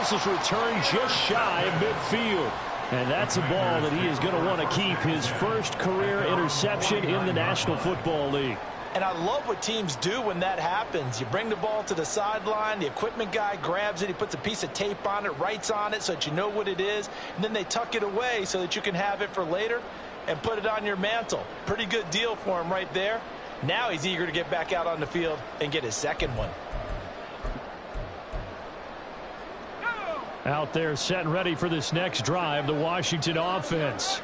passes return just shy of midfield. And that's a ball that he is going to want to keep, his first career interception in the National Football League. And I love what teams do when that happens. You bring the ball to the sideline, the equipment guy grabs it, he puts a piece of tape on it, writes on it so that you know what it is, and then they tuck it away so that you can have it for later and put it on your mantle. Pretty good deal for him right there. Now he's eager to get back out on the field and get his second one. Out there set and ready for this next drive, the Washington offense.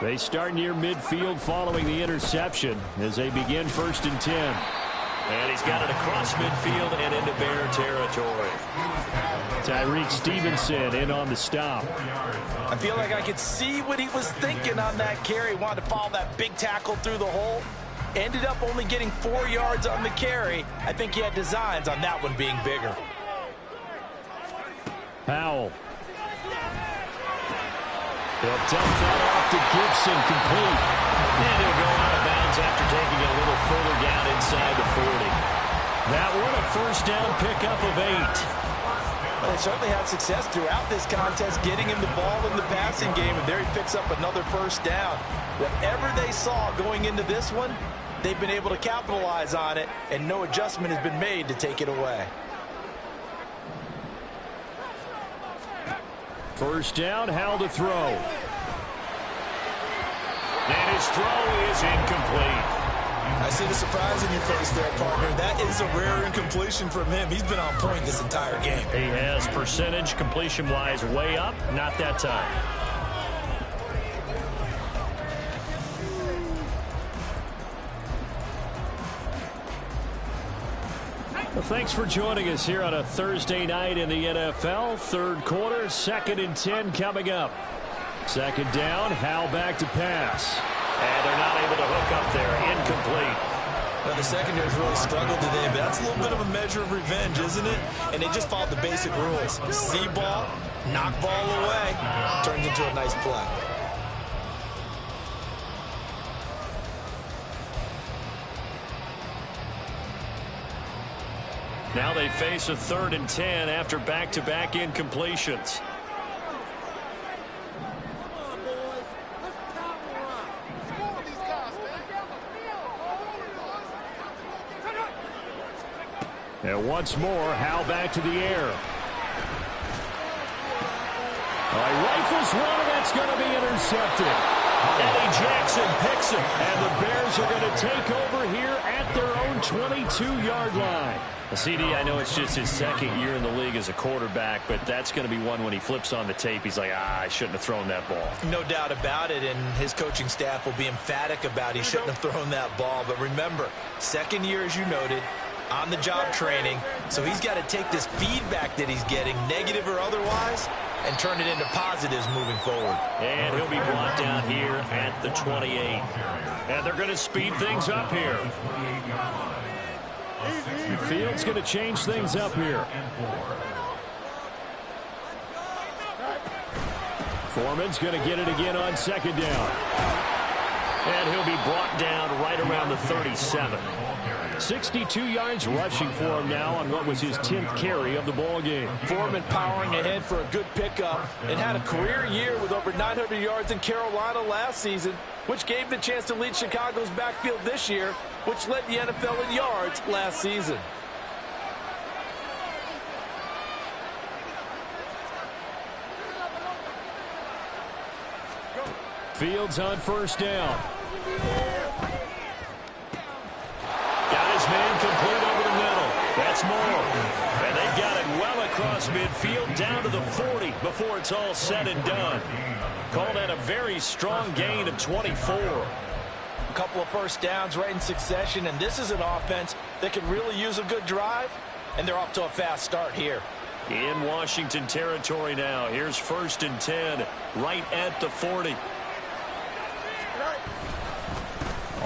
They start near midfield following the interception as they begin 1st and 10. And he's got it across midfield and into Bear territory. Tyreek Stevenson in on the stop. I feel like I could see what he was thinking on that carry. He wanted to follow that big tackle through the hole. Ended up only getting 4 yards on the carry. I think he had designs on that one being bigger. Powell. He'll dump that off to Gibson, complete. And he'll go out of bounds after taking it a little further down inside the 40. That one a first down pickup of 8. Well, they certainly had success throughout this contest getting him the ball in the passing game, and there he picks up another first down. Whatever they saw going into this one, they've been able to capitalize on it, and no adjustment has been made to take it away. First down, Howell to throw. And his throw is incomplete. I see the surprise in your face there, partner. That is a rare incompletion from him. He's been on point this entire game. He has percentage completion-wise way up, not that time. Well, thanks for joining us here on a Thursday night in the NFL. Third quarter, 2nd and 10 coming up. Second down, Howell back to pass. And they're not able to hook up there. Incomplete. Well, the secondary's really struggled today, but that's a little bit of a measure of revenge, isn't it? And they just followed the basic rules. See ball, knock ball away, turns into a nice play. Now they face a 3rd and 10 after back-to-back incompletions. And once more, Howell back to the air. He rifles one, and that's going to be intercepted. Eddie Jackson picks it, and the Bears are going to take over here at their own 22-yard line. CD, I know it's just his 2nd year in the league as a quarterback, but that's going to be one when he flips on the tape, he's like, I shouldn't have thrown that ball. No doubt about it, and his coaching staff will be emphatic about he shouldn't have thrown that ball. But remember, 2nd year, as you noted, on-the-job training, so he's got to take this feedback that he's getting, negative or otherwise, and turn it into positives moving forward. And he'll be brought down here at the 28. And they're going to speed things up here. Field's going to change things up here. Foreman's going to get it again on 2nd down. And he'll be brought down right around the 37. 62 yards rushing for him now on what was his 10th carry of the ball game. Foreman powering ahead for a good pickup and had a career year with over 900 yards in Carolina last season, which gave the chance to lead Chicago's backfield this year, which led the NFL in yards last season. Fields on 1st down. Got his man complete over the middle. That's more. And they've got it well across midfield down to the 40 before it's all said and done. Called at a very strong gain of 24. A couple of first downs right in succession, and this is an offense that could really use a good drive, and they're off to a fast start here. In Washington territory now. Here's 1st and 10 right at the 40.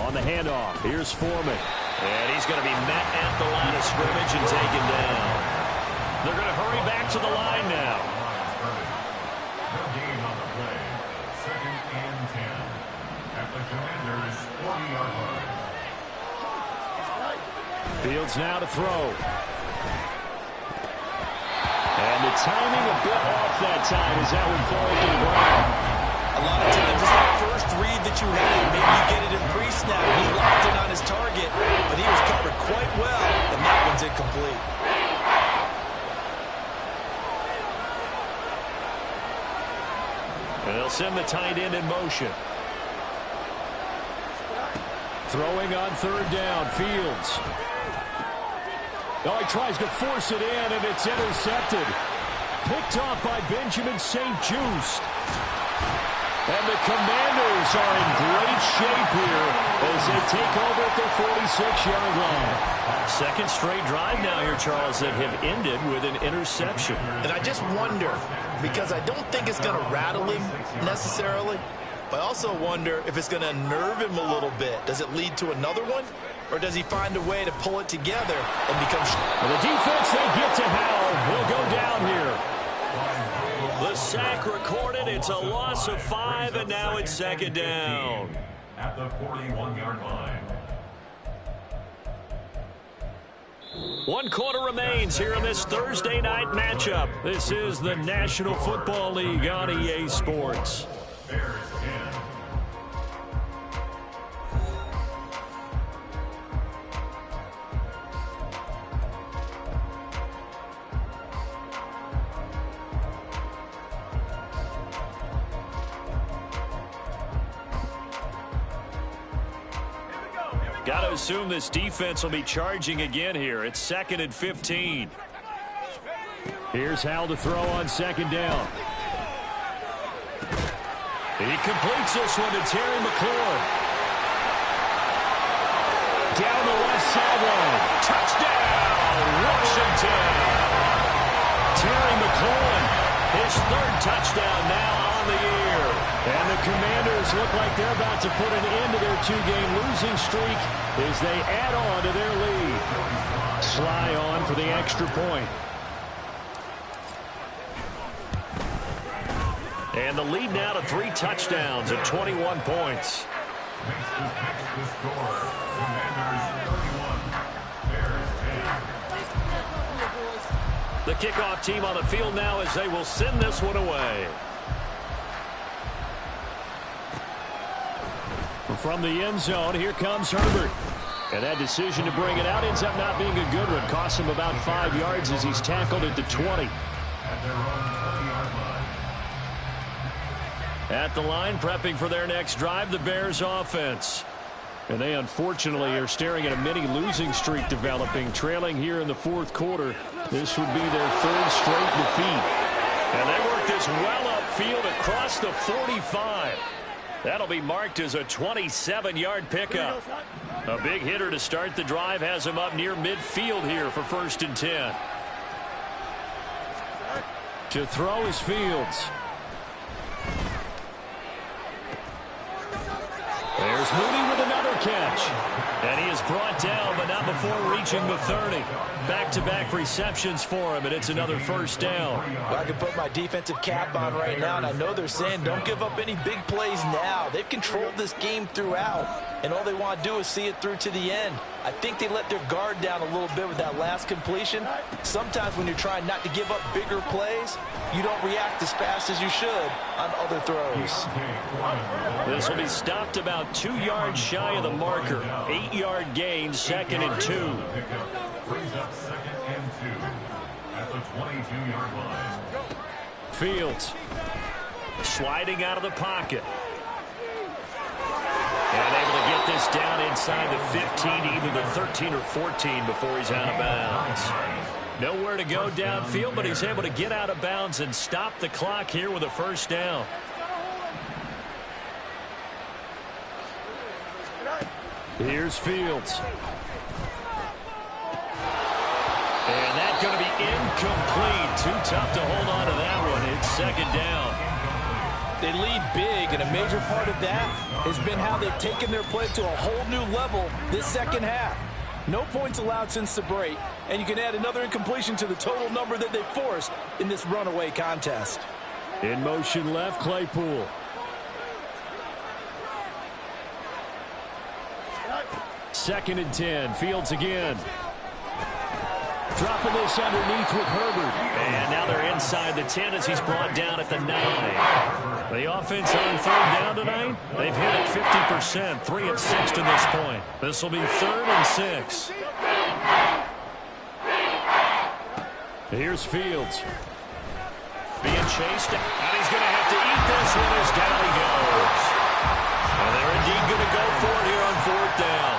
On the handoff, here's Foreman. And he's going to be met at the line of scrimmage and taken down. They're going to hurry back to the line now. Game on the play. 2nd and 10. At the Commanders' 40-yard line. Fields now to throw. And the timing of bit off that time as that one falls to the ground. A lot of times it's that first read that you had. Maybe you get it in pre-snap. He locked in on his target, but he was covered quite well, and that one's incomplete. And they'll send the tight end in motion. Throwing on third down, Fields. Oh, he tries to force it in, and it's intercepted. Picked off by Benjamin St-Juste. And the Commanders are in great shape here as they take over at their 46-yard line. Second straight drive now here, Charles, that have ended with an interception. And I just wonder, because I don't think it's going to rattle him necessarily, but I also wonder if it's going to unnerve him a little bit. Does it lead to another one? Or does he find a way to pull it together and become... Well, the defense, they get to Howell. Will go down here. The sack recorded. It's a loss of 5, and now it's second down. At the 41-yard line. 1 quarter remains here in this Thursday night matchup. This is the National Football League on EA Sports. Bears 10. Got to assume this defense will be charging again here. It's 2nd and 15. Here's Howell to throw on second down. He completes this one to Terry McLaurin. Down the left sideline. Touchdown, Washington. Terry McLaurin, his 3rd touchdown now on the year. And the Commanders look like they're about to put an end to their 2-game losing streak as they add on to their lead. Sly on for the extra point. And the lead now to 3 touchdowns at 21 points. Next to score. Commanders 31. Bears 10. The kickoff team on the field now as they will send this one away. From the end zone, here comes Herbert. And that decision to bring it out ends up not being a good one. Costs him about 5 yards as he's tackled at the 20. At their own 20-yard line. At the line, prepping for their next drive, the Bears offense. And they unfortunately are staring at a mini losing streak developing, trailing here in the 4th quarter. This would be their 3rd straight defeat. And they work this well upfield across the 45. That'll be marked as a 27-yard pickup. A big hitter to start the drive has him up near midfield here for 1st and 10. To throw is Fields. There's Mooney with another catch. And he is brought down, but not before reaching the 30. Back-to-back receptions for him, and it's another 1st down. Well, I can put my defensive cap on right now, and I know they're saying don't give up any big plays now. They've controlled this game throughout, and all they want to do is see it through to the end. I think they let their guard down a little bit with that last completion. Sometimes when you're trying not to give up bigger plays, you don't react as fast as you should on other throws. This will be stopped about 2 yards shy of the marker. 8-yard gain, 2nd and 2. Brings up 2nd and 2 at the 22-yard line. Fields. Sliding out of the pocket. And able to get this down inside the 15, either the 13 or 14 before he's out of bounds. Nowhere to go downfield, but he's able to get out of bounds and stop the clock here with a 1st down. Here's Fields. And that's going to be incomplete. Too tough to hold on to that one. It's 2nd down. They lead big, and a major part of that has been how they've taken their play to a whole new level this 2nd half. No points allowed since the break, and you can add another incompletion to the total number that they forced in this runaway contest. In motion left, Claypool. Second and 10. Fields again. dropping this underneath with Herbert. And now they're inside the 10 as he's brought down at the 9. The offense on third down tonight, they've hit it 50%, 3 of 6 to this point. This will be 3rd and 6. Here's Fields. Being chased, and he's going to have to eat this one as down he goes. And they're indeed going to go for it here on 4th down.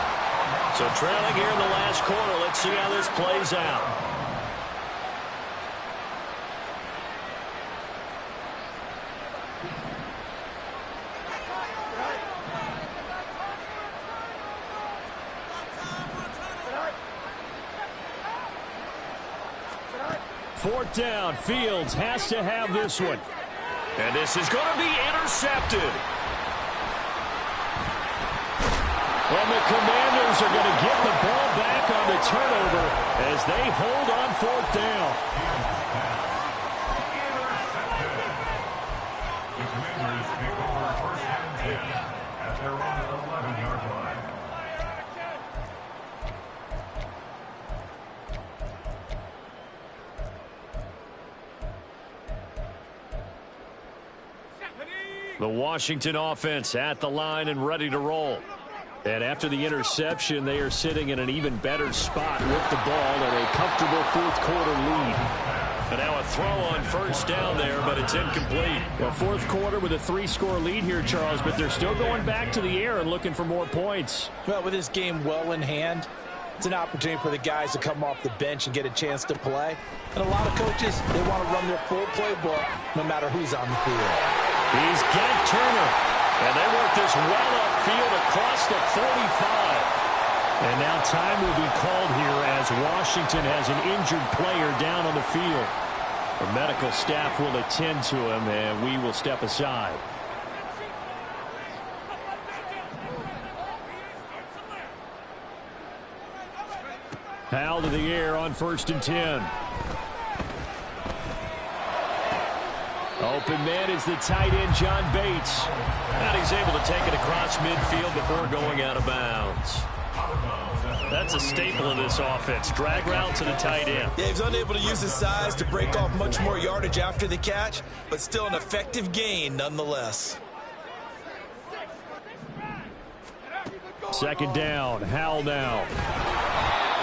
So trailing here in the last quarter, let's see how this plays out. Fourth down. Fields has to have this one. And this is going to be intercepted. And the Commanders are going to get the ball back on the turnover as they hold on 4th down. The Commanders take over 1st and 10 at their own 11-yard line. The Washington offense at the line and ready to roll. And after the interception, they are sitting in an even better spot with the ball and a comfortable 4th quarter lead. And now a throw on 1st down there, but it's incomplete. Well, 4th quarter with a 3-score lead here, Charles, but they're still going back to the air and looking for more points. Well, with this game well in hand, it's an opportunity for the guys to come off the bench and get a chance to play. And a lot of coaches, they want to run their full playbook no matter who's on the field. He's got Turner. And they work this well upfield across the 45. And now time will be called here as Washington has an injured player down on the field. The medical staff will attend to him, and we will step aside. Powell to the air on 1st and 10. Open man is the tight end, John Bates. And he's able to take it across midfield before going out of bounds. That's a staple of this offense. Drag route to the tight end. Yeah, he's unable to use his size to break off much more yardage after the catch, but still an effective gain nonetheless. 2nd down. Howell now.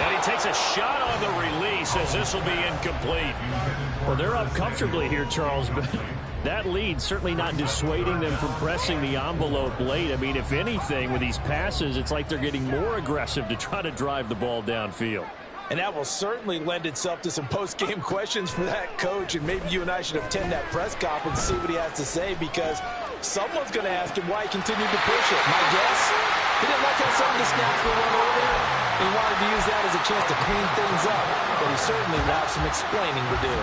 And he takes a shot on the release as this will be incomplete. Well, they're up comfortably here, Charles, but that lead certainly not dissuading them from pressing the envelope late. I mean, if anything, with these passes, it's like they're getting more aggressive to try to drive the ball downfield. And that will certainly lend itself to some post-game questions for that coach, and maybe you and I should attend that press conference and see what he has to say, because someone's going to ask him why he continued to push it. My guess, he didn't like how some of the snaps were run earlier. He wanted to use that as a chance to clean things up, but he certainly will have some explaining to do.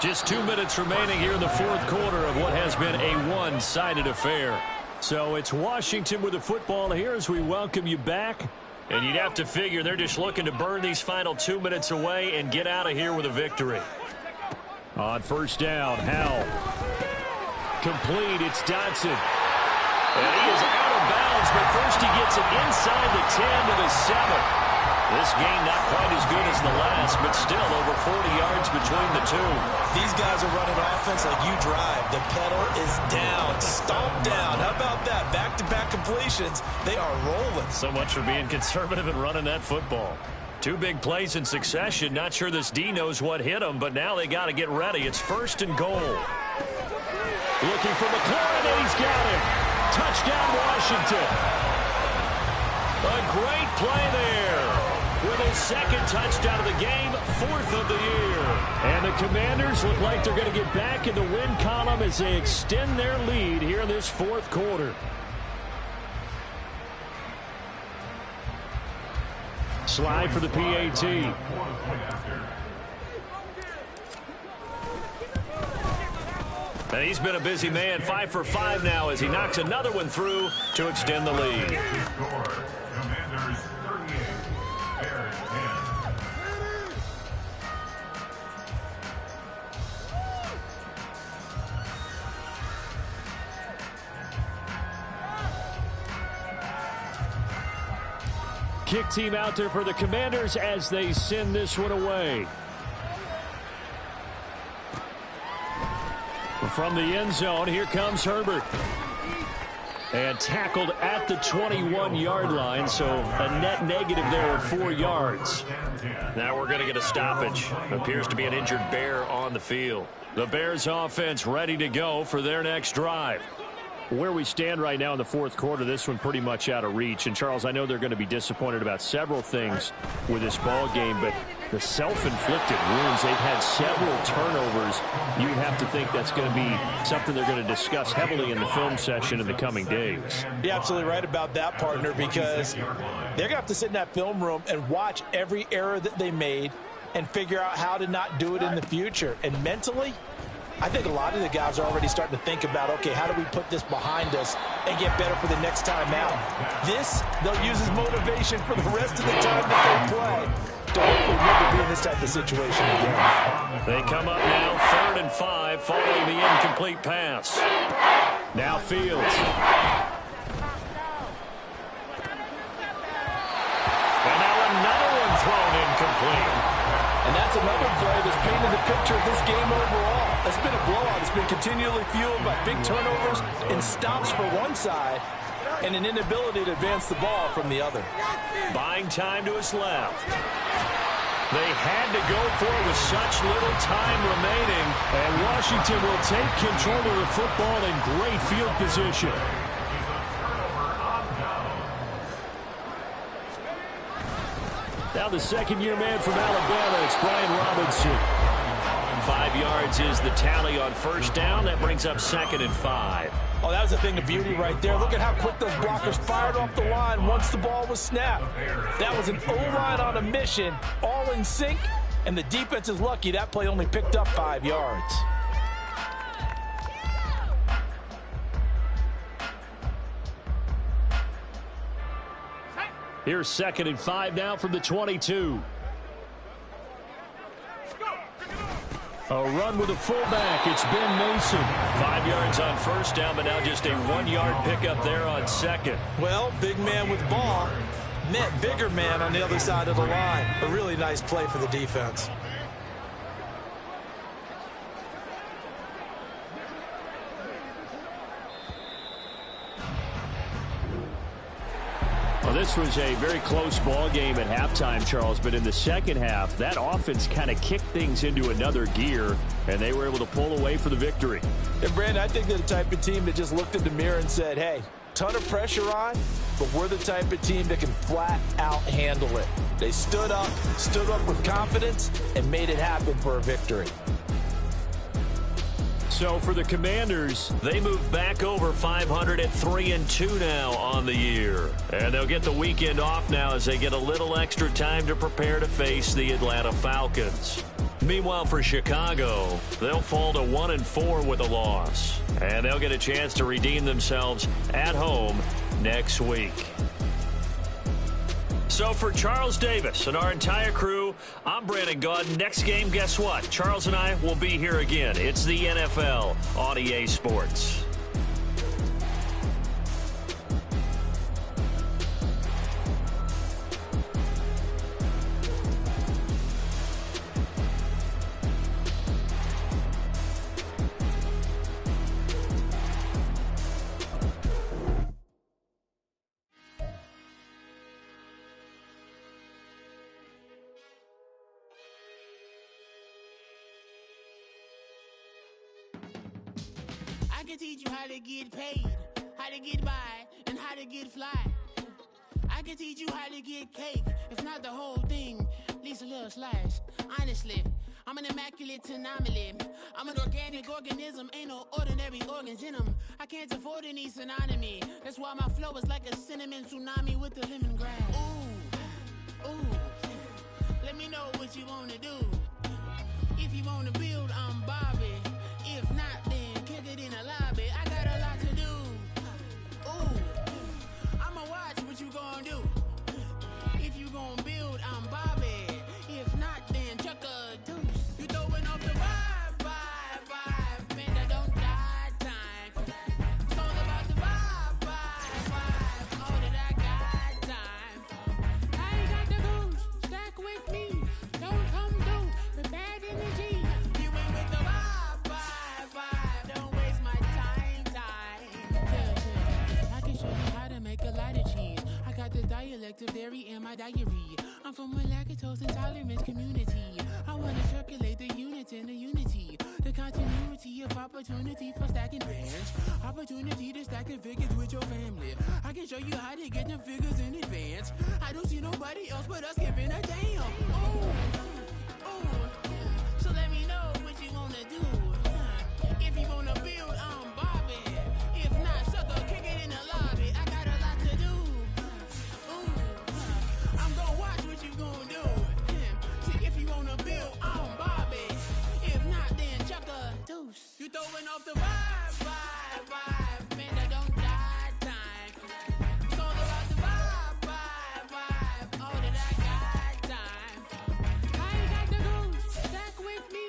Just 2 minutes remaining here in the 4th quarter of what has been a one-sided affair. So it's Washington with the football here as we welcome you back. And you'd have to figure they're just looking to burn these final 2 minutes away and get out of here with a victory. On 1st down, Howell. Complete, it's Dotson. And he is out of bounds, but first he gets it inside the 10 to the 7. This game not quite as good as the last, but still over 40 yards between the two. These guys are running offense like you drive. The pedal is down, stomp down. How about that? Back-to-back completions. They are rolling. So much for being conservative and running that football. 2 big plays in succession. Not sure this D knows what hit them, but now they got to get ready. It's 1st and goal. Looking for McLaurin, and he's got him. Touchdown, Washington. A great play there. With his 2nd touchdown of the game, 4th of the year. And the Commanders look like they're going to get back in the win column as they extend their lead here in this 4th quarter. Slide for the PAT. And he's been a busy man, 5 for 5 now as he knocks another one through to extend the lead. Commanders 38, Bears 10. Kick team out there for the Commanders as they send this one away. From the end zone, here comes Herbert. And tackled at the 21-yard line, so a net negative there of 4 yards. Now we're going to get a stoppage. Appears to be an injured Bear on the field. The Bears offense ready to go for their next drive. Where we stand right now in the fourth quarter, this one pretty much out of reach. And, Charles, I know they're going to be disappointed about several things with this ball game, but the self-inflicted wounds, they've had several turnovers. You'd have to think that's going to be something they're going to discuss heavily in the film session in the coming days. You're absolutely right about that, partner, because they're going to have to sit in that film room and watch every error that they made and figure out how to not do it in the future. And mentally, I think a lot of the guys are already starting to think about, okay, how do we put this behind us and get better for the next time out? This, they'll use as motivation for the rest of the time that they play to hopefully never be in this type of situation again. They come up now, 3rd and 5, following the incomplete pass. Now Fields. And now another one thrown incomplete. And that's another play that's painted the picture of this game overall. It's been a blowout. It's been continually fueled by big turnovers and stops for one side and an inability to advance the ball from the other. Buying time to his left. They had to go for it with such little time remaining. And Washington will take control of the football in great field position. Now the second-year man from Alabama, it's Brian Robinson. 5 yards is the tally on first down. That brings up 2nd and 5. Oh, that was a thing of beauty right there. Look at how quick those blockers fired off the line once the ball was snapped. That was an O-line on a mission, all in sync, and the defense is lucky that play only picked up 5 yards. Here's 2nd and 5 now from the 22. A run with a fullback. It's Ben Mason. 5 yards on first down, but now just a 1-yard pickup there on 2nd. Well, big man with ball met bigger man on the other side of the line. A really nice play for the defense. Well, this was a very close ball game at halftime, Charles, but in the second half, that offense kind of kicked things into another gear, and they were able to pull away for the victory. And, Brandon, I think they're the type of team that just looked in the mirror and said, hey, ton of pressure on, but we're the type of team that can flat out handle it. They stood up with confidence, and made it happen for a victory. So for the Commanders, they move back over 500 at 3-2 now on the year. And they'll get the weekend off now as they get a little extra time to prepare to face the Atlanta Falcons. Meanwhile, for Chicago, they'll fall to 1-4 with a loss. And they'll get a chance to redeem themselves at home next week. So for Charles Davis and our entire crew, I'm Brandon Gaudin. Next game, guess what? Charles and I will be here again. It's the NFL on EA Sports. I can teach you how to get paid, how to get by, and how to get fly. I can teach you how to get cake, if not the whole thing, at least a little slice. Honestly, I'm an immaculate anomaly. I'm an organic organism, ain't no ordinary organs in them. I can't afford any synonymy. That's why my flow is like a cinnamon tsunami with the lemongrass. Ooh, ooh, let me know what you wanna do. If you wanna build, I'm Bobby. If not, then kick it in a lobby. I got a lot to do. Ooh, I'ma watch what you gon' do. If you gon' build, I'm Bobby. If not, then chuck a deuce. You throwing off the vibe, man, I don't die time. It's all about the vibe, all that I got time. diary. I'm from a lactose intolerance community. I wanna circulate the unity and the unity, the continuity of opportunity for stacking bands, opportunity to stack the figures with your family. I can show you how to get them figures in advance. I don't see nobody else but us giving a damn. So let me know what you wanna do. If you wanna build, I'm Bobby. If not, sucker, kick it in the lobby. I got a lot to do. I'm gonna watch what you gonna do. See, if you wanna build, I'm Bobby. If not, then chuck a deuce. You throwing off the vibe. Man, that don't die time. It's all about the vibe. All that I got time. I ain't got the goose. Stack with me.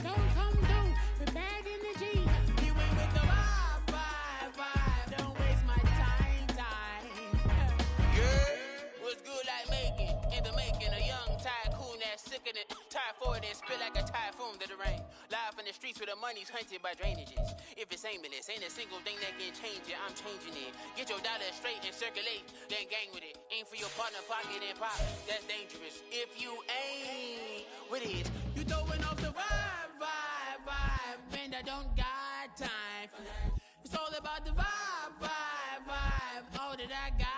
Don't come through with bad energy. You ain't with the vibe. Don't waste my time. Yeah, what's good like making? In the making, a young tycoon that's sicker than tie forward and spit like a typhoon to the rain. Live in the streets where the money's hunted by drainages. If it's aimless, ain't a single thing that can change it. I'm changing it. Get your dollar straight and circulate, then gang with it. Aim for your partner, pocket and pop. That's dangerous. If you ain't with it, you throwing off the vibe. Man, I don't got time. It's all about the vibe. All that I got.